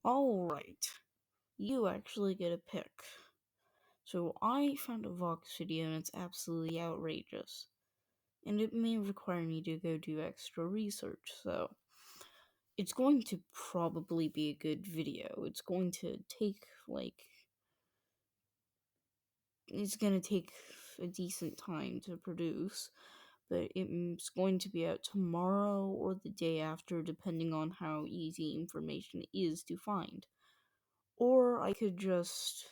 Alright, you actually get a pick. So I found a Vox video and it's absolutely outrageous. And it may require me to go do extra research, so it's going to probably be a good video. It's going to take, it's going to take a decent time to produce, but it's going to be out tomorrow or the day after, depending on how easy information is to find. Or I could just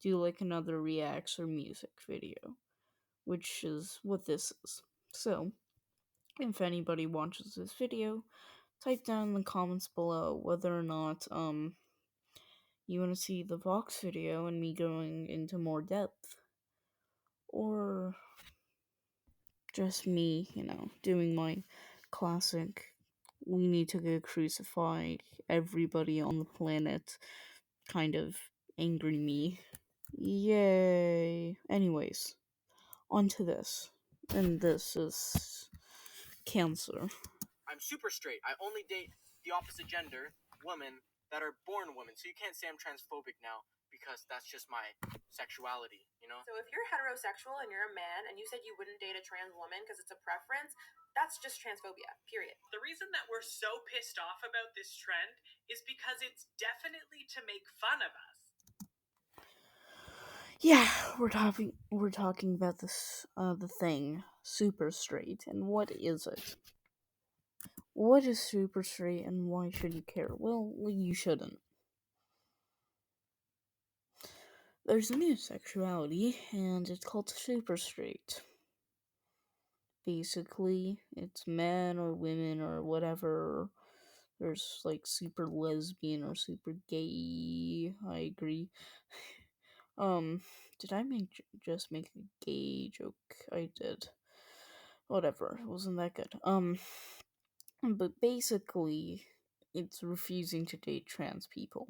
do like another reacts or music video, which is what this is. So, if anybody watches this video, type down in the comments below whether or not you want to see the Vox video and me going into more depth, or just me, doing my classic we need to go crucify everybody on the planet kind of angry me. Yay. Anyways, on to this. And this is Cancer. I'm super straight. I only date the opposite gender, women, that are born women. So you can't say I'm transphobic now because that's just my sexuality, you know? So if you're heterosexual and you're a man and you said you wouldn't date a trans woman because it's a preference, that's just transphobia, period. The reason that we're so pissed off about this trend is because it's definitely to make fun of us. Yeah, we're talking about this the thing, super straight, and what is it? What is super straight and why should you care? Well, you shouldn't. There's a new sexuality and it's called super straight. Basically, it's men or women or whatever. There's like super lesbian or super gay. I agree. Did I just make a gay joke? I did. Whatever, it wasn't that good. But basically, it's refusing to date trans people.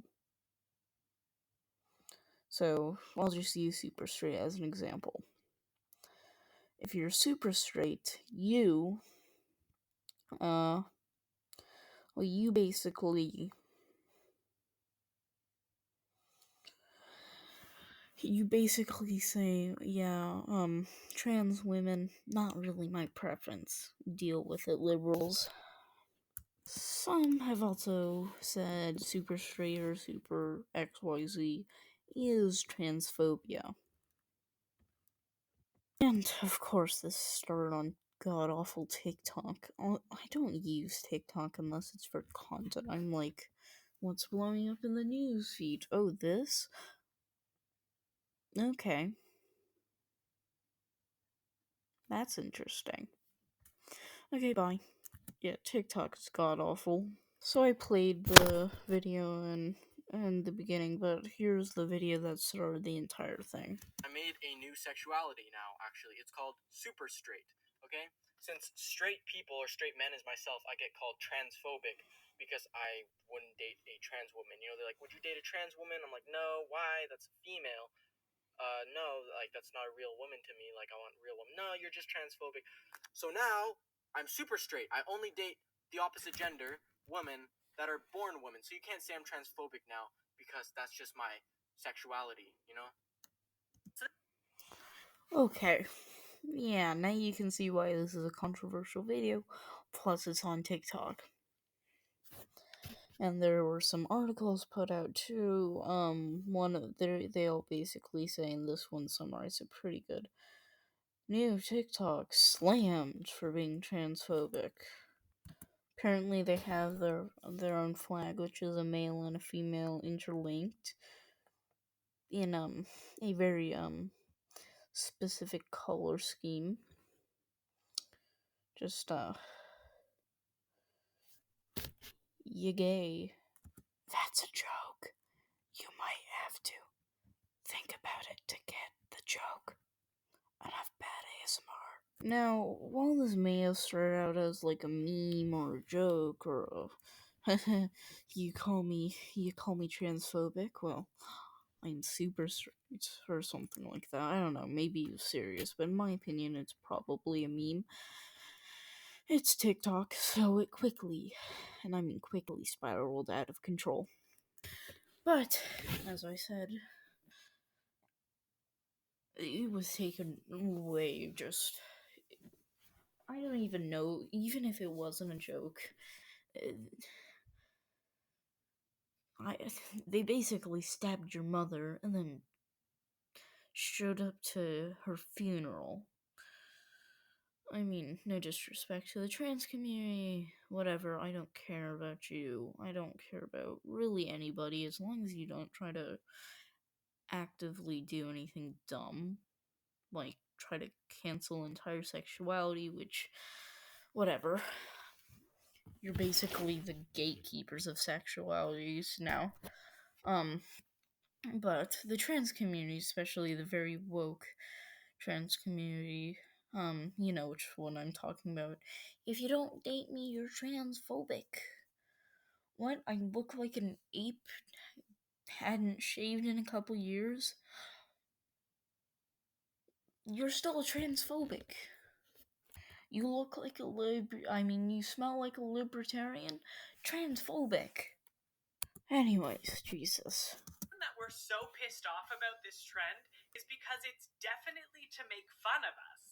So, I'll just use super straight as an example. If you're super straight, you basically say, yeah, trans women, not really my preference. Deal with it, liberals. Some have also said super straight or super XYZ is transphobia. And, of course, this started on god-awful TikTok. I don't use TikTok unless it's for content. I'm like, what's blowing up in the news feed? Oh, this? Okay. That's interesting. Okay, bye. Yeah, TikTok is god-awful. So I played the video in the beginning, but here's the video that started the entire thing. I made a new sexuality now, actually. It's called super straight, okay? Since straight people or straight men as myself, I get called transphobic because I wouldn't date a trans woman. You know, they're like, would you date a trans woman? I'm like, no, why? That's a female. No, like, that's not a real woman to me. Like, I want real women. No, you're just transphobic. So now, I'm super straight. I only date the opposite gender, women, that are born women. So you can't say I'm transphobic now because that's just my sexuality, you know? Okay. Yeah, now you can see why this is a controversial video. Plus, it's on TikTok. And there were some articles put out too. They all basically saying this one summarized it pretty good. New TikTok slammed for being transphobic. Apparently, they have their own flag, which is a male and a female interlinked in a very specific color scheme. Just you gay. That's a joke. You might have to think about it to get the joke. Enough bad ASMR. Now, while this may have started out as like a meme or a joke or a you call me transphobic, well, I'm super straight or something like that. I don't know, maybe it's serious, but in my opinion, it's probably a meme. It's TikTok, so it quickly, and I mean quickly, spiraled out of control. But, as I said, it was taken way just. I don't even know, even if it wasn't a joke. uh, I, they basically stabbed your mother and then showed up to her funeral. I mean, no disrespect to the trans community, whatever, I don't care about you. I don't care about really anybody as long as you don't try to actively do anything dumb. Like, try to cancel entire sexuality, which, whatever. You're basically the gatekeepers of sexualities now. But the trans community, especially the very woke trans community, you know which one I'm talking about. If you don't date me, you're transphobic. What? I look like an ape? Hadn't shaved in a couple years? You're still transphobic. You look like you smell like a libertarian? Transphobic. Anyways, Jesus. That we're so pissed off about this trend is because it's definitely to make fun of us.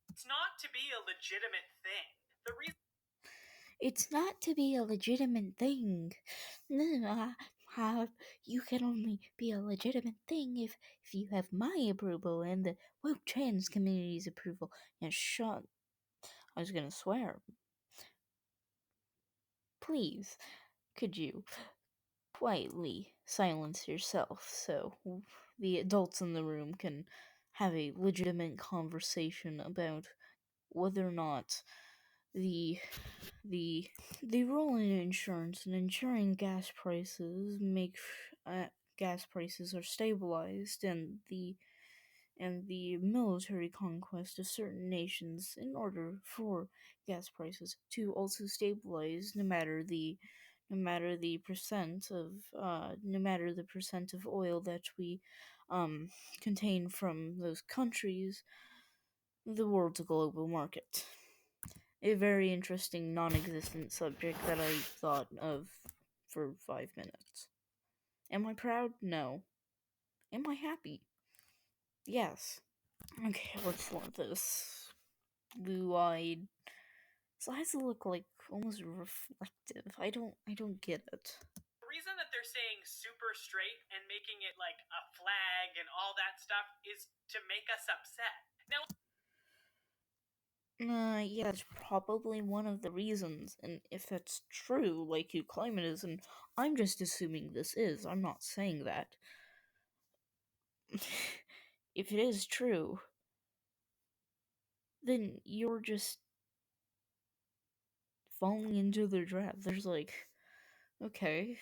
It's not to be a legitimate thing. The reason It's not to be a legitimate thing. You can only be a legitimate thing if you have my approval and the woke trans community's approval. And shut. I was gonna swear. Please, could you quietly silence yourself so the adults in the room can have a legitimate conversation about whether or not the the role in insurance and ensuring gas prices gas prices are stabilized, and the military conquest of certain nations in order for gas prices to also stabilize, no matter the percent of oil that we contain from those countries. The world's a global market. A very interesting non-existent subject that I thought of for 5 minutes. Am I proud? No. Am I happy? Yes. Okay, let's let this blue-eyed. So I to look like almost reflective. I don't get it. the reason that they're saying super straight and making it like a flag and all that stuff is to make us upset. Now, Yeah, it's probably one of the reasons, and if that's true, like you claim it is, and I'm just assuming this is, I'm not saying that. If it is true, then you're just falling into their trap. There's like, okay,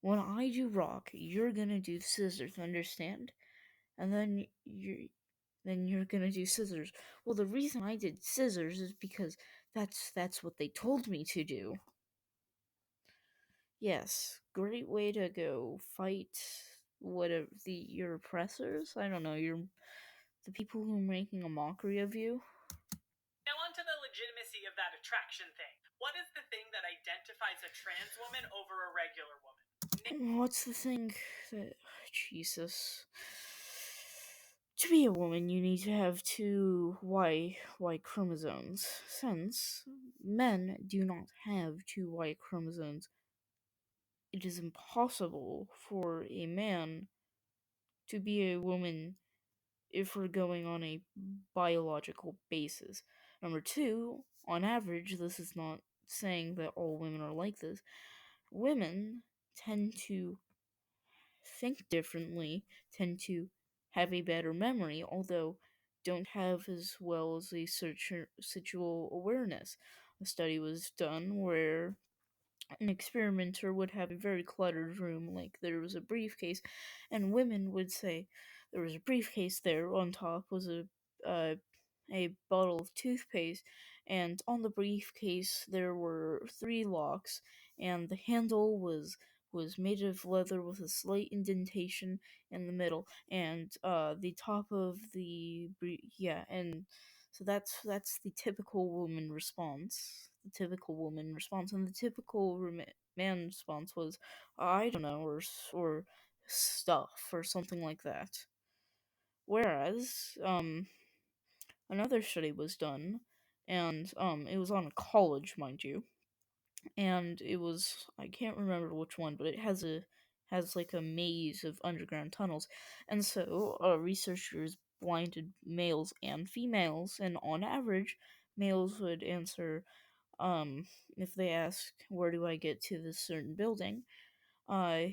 when I do rock, you're gonna do scissors, understand? And then you're gonna do scissors. Well, the reason I did scissors is because that's what they told me to do. Yes, great way to go fight whatever your oppressors. I don't know, the people who are making a mockery of you. now on to the legitimacy of that attraction thing. What is the thing that identifies a trans woman over a regular woman? What's the thing that Jesus? To be a woman, you need to have two Y chromosomes. Since men do not have two Y chromosomes, it is impossible for a man to be a woman if we're going on a biological basis. Number two, on average, this is not saying that all women are like this. Women tend to think differently, tend to have a better memory, although don't have as well as a situational awareness. A study was done where an experimenter would have a very cluttered room, like there was a briefcase, and women would say there was a briefcase there. On top was uh, a bottle of toothpaste, and on the briefcase there were three locks, and the handle was made of leather with a slight indentation in the middle, and the top of the yeah, and so that's the typical woman response. the typical woman response, and the typical man response was, I don't know, or stuff, or something like that. Whereas, another study was done, and it was on a college, mind you, and it was, I can't remember which one, but it has like a maze of underground tunnels, and so researchers blinded males and females, and on average, males would answer, if they ask, where do I get to this certain building, uh,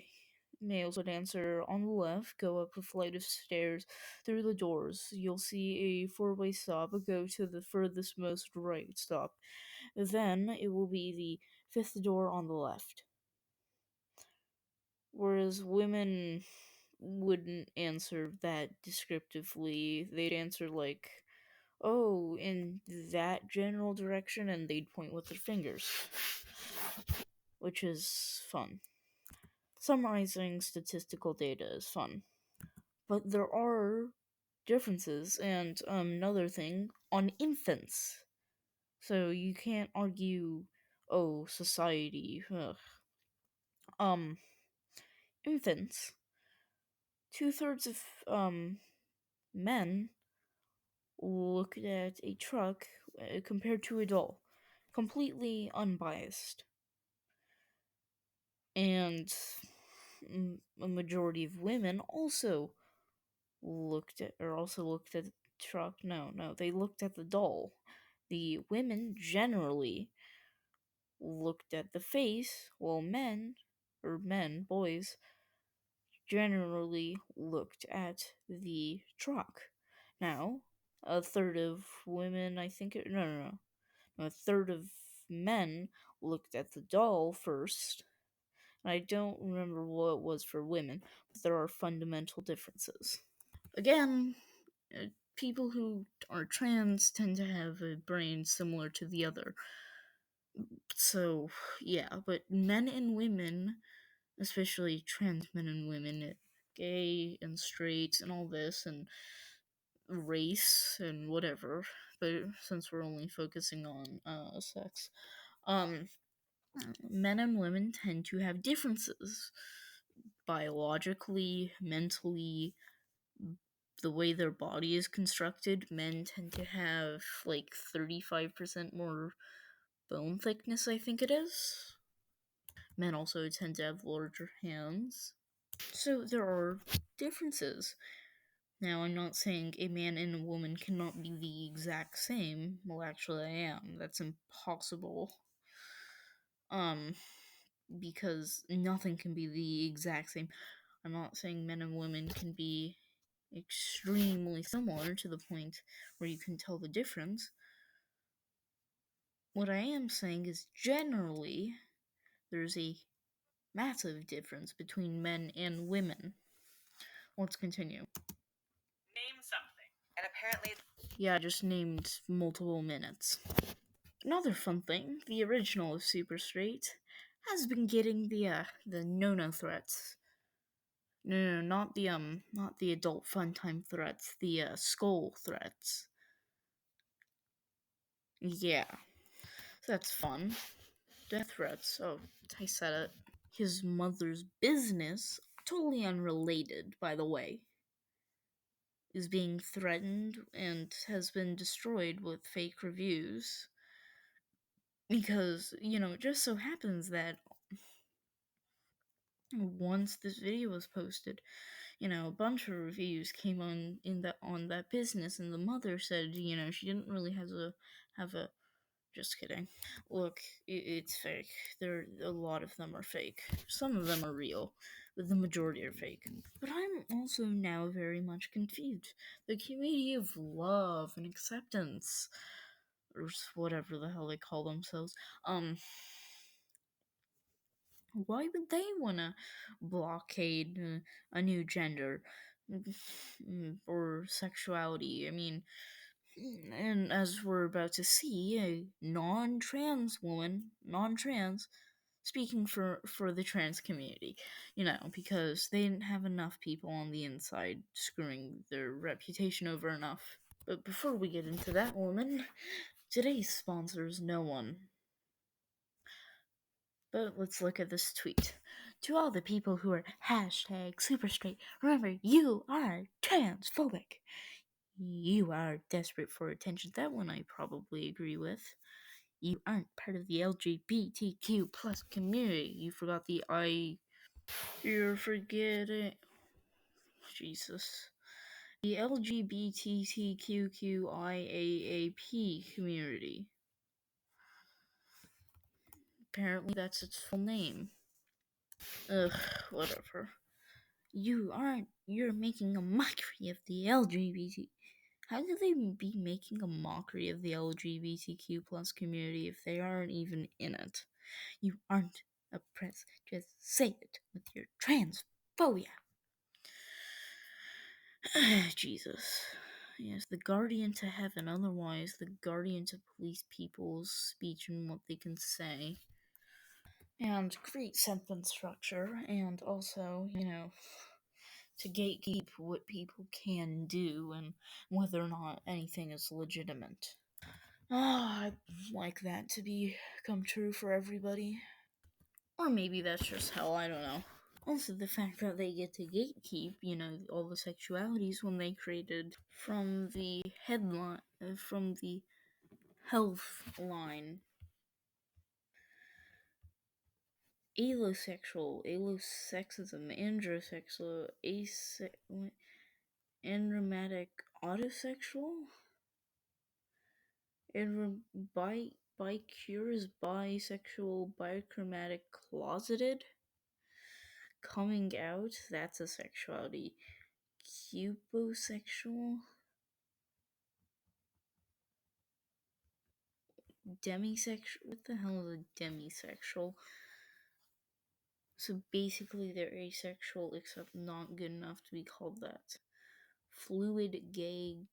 males would answer, on the left, go up a flight of stairs through the doors. You'll see a four-way stop, go to the furthest most right stop. Then it will be the fifth door on the left. Whereas women wouldn't answer that descriptively. They'd answer like, oh, in that general direction, and they'd point with their fingers. Which is fun. Summarizing statistical data is fun. But there are differences, and another thing, on infants. So you can't argue, oh, society, ugh. Infants. 2/3 of, men looked at a truck compared to a doll. Completely unbiased. And a majority of women also looked at the truck. No, they looked at the doll. The women generally looked at the face, while boys, generally looked at the truck. Now, a third of women, I think no, a third of men looked at the doll first. I don't remember what it was for women, but there are fundamental differences. Again, people who are trans tend to have a brain similar to the other. So, yeah, but men and women, especially trans men and women, gay and straight and all this, and race and whatever, but since we're only focusing on sex, men and women tend to have differences biologically, mentally, the way their body is constructed. Men tend to have like 35% more bone thickness, I think it is. Men also tend to have larger hands. So there are differences. Now, I'm not saying a man and a woman cannot be the exact same. Well, actually, I am. That's impossible. Because nothing can be the exact same. I'm not saying men and women can be extremely similar to the point where you can tell the difference. What I am saying is generally there's a massive difference between men and women. Let's continue. Name something. And apparently, yeah, I just named multiple minutes. Another fun thing, the original of Super Straight has been getting the no threats. No, not the adult fun time threats, the skull threats. Yeah. So that's fun. Death threats. Oh, I said it. His mother's business, totally unrelated, by the way, is being threatened and has been destroyed with fake reviews. Because, it just so happens that once this video was posted, a bunch of reviews came on that business, and the mother said, she didn't really have a just kidding. Look, it's fake. A lot of them are fake. Some of them are real, but the majority are fake. But I'm also now very much confused. The community of love and acceptance, or whatever the hell they call themselves, why would they want to blockade a new gender or sexuality? I mean, and as we're about to see, a non-trans woman, speaking for the trans community, because they didn't have enough people on the inside screwing their reputation over enough. But before we get into that woman, today's sponsor is no one. But let's look at this tweet. To all the people who are hashtag super straight, remember, you are transphobic. You are desperate for attention. That one I probably agree with. You aren't part of the LGBTQ plus community. You forgot the I. You're forgetting. Jesus. The LGBTQIAAP community. Apparently that's its full name. Ugh, whatever. You're making a mockery of the LGBT. How could they be making a mockery of the LGBTQ plus community if they aren't even in it? You aren't oppressed. Just say it with your transphobia. Jesus. Yes, the guardian to heaven, otherwise the guardian to police people's speech and what they can say. And great sentence structure, and also, to gatekeep what people can do and whether or not anything is legitimate. I'd like that to become true for everybody. Or maybe that's just hell, I don't know. Also, the fact that they get to gatekeep, all the sexualities when they created from the headline, from the health line. Allosexual, allosexism, androsexual, andromatic, autosexual, bicurious, bisexual, bichromatic, closeted, coming out, that's a sexuality, cuposexual, demisexual, what the hell is a demisexual? So basically they're asexual except not good enough to be called that. Fluid, gay,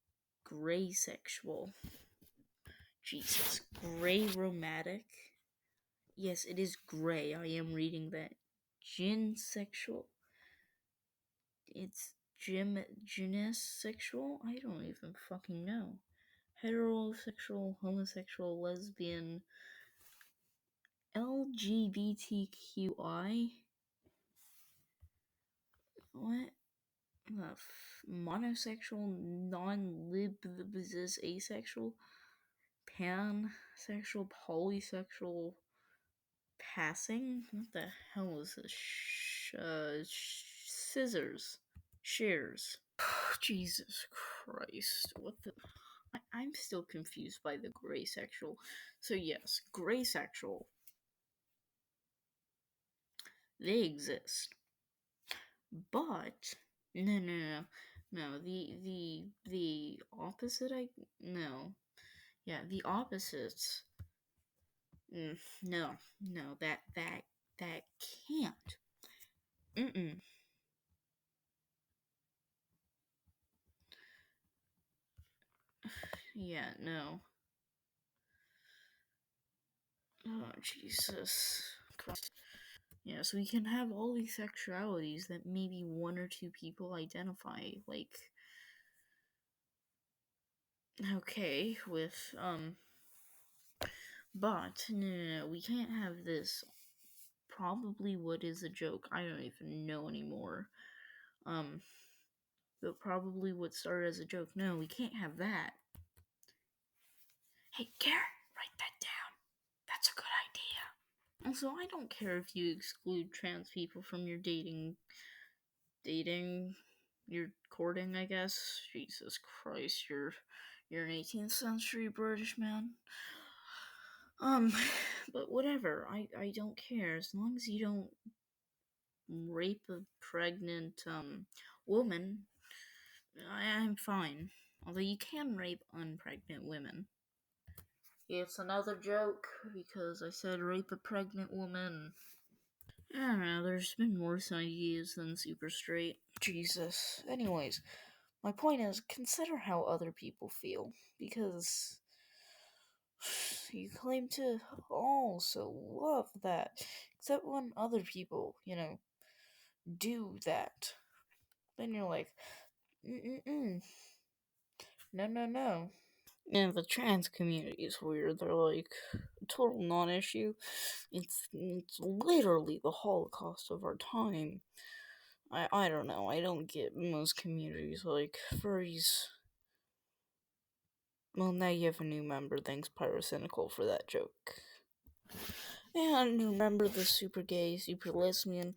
gray sexual. Jesus. Gray romantic. Yes, it is gray. I am reading that. Ginsexual. It's sexual? I don't even fucking know. Heterosexual, homosexual, lesbian, LGBTQI. What? Monosexual, non-libs, asexual, pansexual, polysexual, passing? What the hell is this? Scissors. Shears. Jesus Christ. What the... I'm still confused by the gray sexual. So yes, gray sexual. They exist. But no, the opposite, the opposites, no, that can't, yeah, no, oh, Jesus Christ. Yes, we can have all these sexualities that maybe one or two people identify, like, okay, with, but, no, we can't have this, probably what is a joke, I don't even know anymore, but probably what started as a joke, no, we can't have that. Hey, Garrett, write that down, that's a good idea. Also, I don't care if you exclude trans people from your dating, your courting, I guess. Jesus Christ, you're an 18th century British man. But whatever, I don't care, as long as you don't rape a pregnant, woman, I'm fine. Although you can rape unpregnant women. It's another joke, because I said rape a pregnant woman. I don't know, there's been worse ideas than super straight. Jesus. Anyways, my point is, consider how other people feel, because you claim to also love that, except when other people, do that. Then you're like, no. And the trans community is weird. They're like a total non-issue. It's literally the Holocaust of our time. I don't know. I don't get most communities like furries. Well, now you have a new member. Thanks, Pyrocynical, for that joke. And remember the super gay, super lesbian.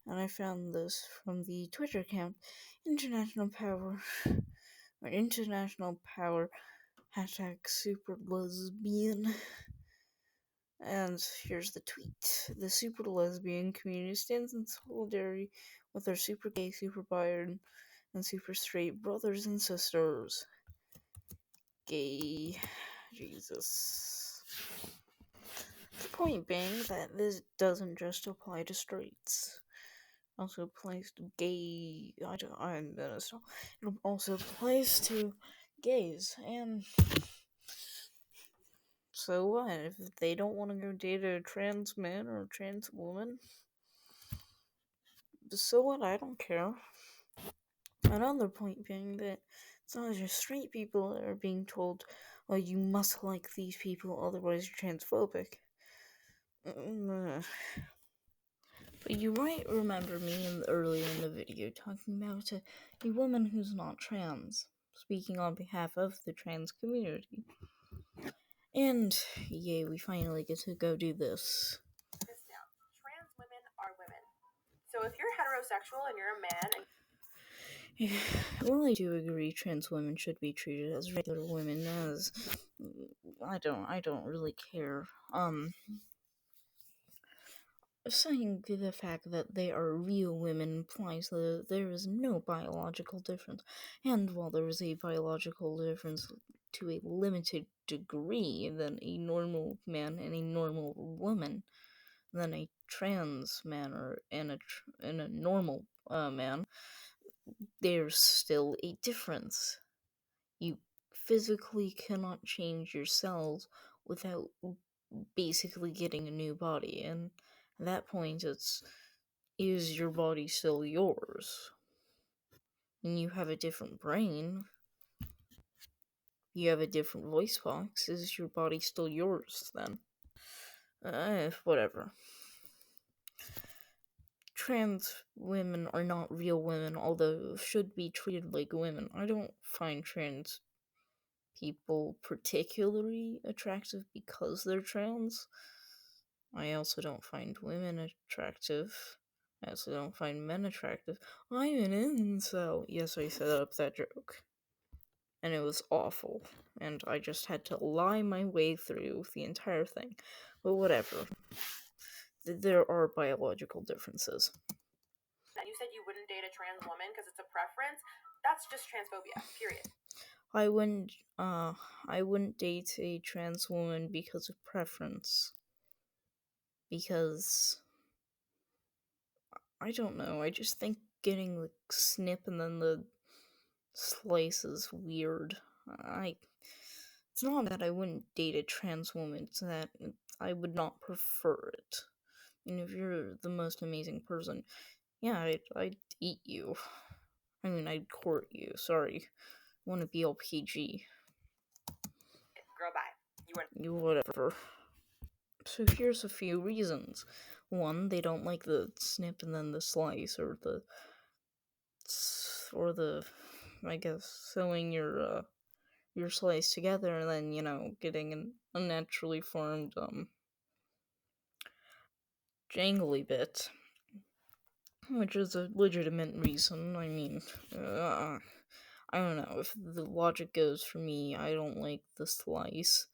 And I found this from the Twitter account International Power or International Power hashtag super lesbian. And here's the tweet. The super lesbian community stands in solidarity with our super gay, super bi, and super straight brothers and sisters. Gay. Jesus. The point being that this doesn't just apply to straights. It also applies to gay. I'm gonna stop. It also applies to gays. And so what? If they don't want to go date a trans man or a trans woman, so what? I don't care. Another point being that it's not just straight people that are being told, oh, you must like these people, otherwise you're transphobic. But you might remember me earlier in the video talking about a woman who's not trans, speaking on behalf of the trans community. And yay, we finally get to go do this. This down. Trans women are women. So if you're heterosexual and you're a man and Well, I do agree trans women should be treated as regular women, as I don't really care. Saying the fact that they are real women implies that there is no biological difference, and while there is a biological difference to a limited degree than a normal man and a normal woman, than a trans man and a normal man, there's still a difference. You physically cannot change your cells without basically getting a new body, and at that point is your body still yours? And you have a different brain, you have a different voice box, is your body still yours then? Whatever. Trans women are not real women, although should be treated like women. I don't find trans people particularly attractive because they're trans. I also don't find women attractive. I also don't find men attractive. I'm an incel. Yes, I set up that joke. And it was awful. And I just had to lie my way through the entire thing. But whatever. There are biological differences. you said you wouldn't date a trans woman because it's a preference, that's just transphobia, period. I wouldn't date a trans woman because of preference. Because I don't know, I just think getting the snip and then the slice is weird. It's not that I wouldn't date a trans woman, it's that I would not prefer it. And if you're the most amazing person, yeah, I'd eat you. I mean, I'd court you, sorry. I want to be all PG. Girl, bye. You whatever. So here's a few reasons. One, they don't like the snip and then the slice, or the I guess sewing your slice together and then getting an unnaturally formed jangly bit, which is a legitimate reason. I mean, I don't know if the logic goes for me. I don't like the slice.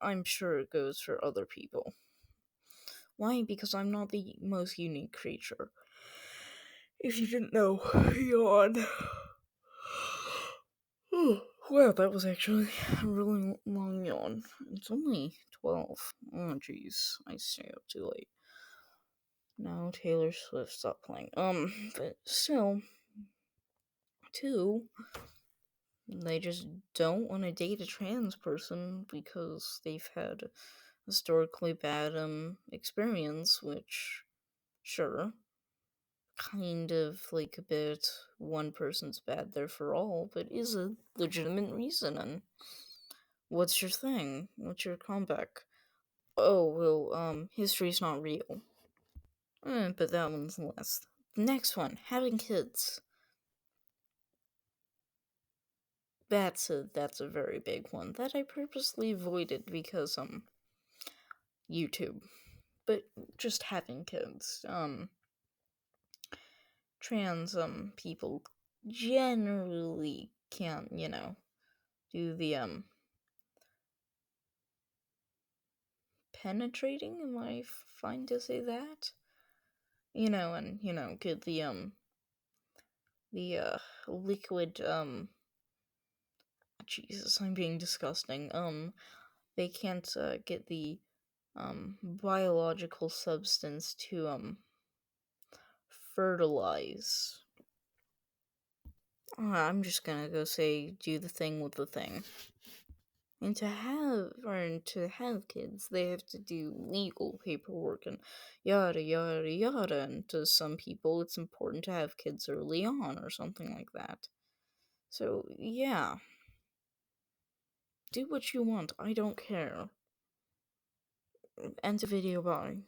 I'm sure it goes for other people. Why? Because I'm not the most unique creature. If you didn't know, yawn. Well, that was actually a really long yawn. It's only 12. Oh, jeez. I stay up too late. No, Taylor Swift, stop playing. But still, two, they just don't want to date a trans person because they've had historically bad, experience, which, sure, kind of like a bit one person's bad, therefore all, but is a legitimate reason, and What's your thing? What's your comeback? Oh, well, history's not real. But that one's less. The next one, having kids. That's a very big one that I purposely avoided because, YouTube. But just having kids, trans, people generally can't, do the, penetrating, am I fine to say that? And, get the liquid, Jesus, I'm being disgusting, they can't, get the, biological substance to, fertilize. I'm just gonna go say, do the thing with the thing. And to have kids, they have to do legal paperwork and yada yada yada. And to some people, it's important to have kids early on or something like that. So yeah, do what you want. I don't care. End the video. Bye.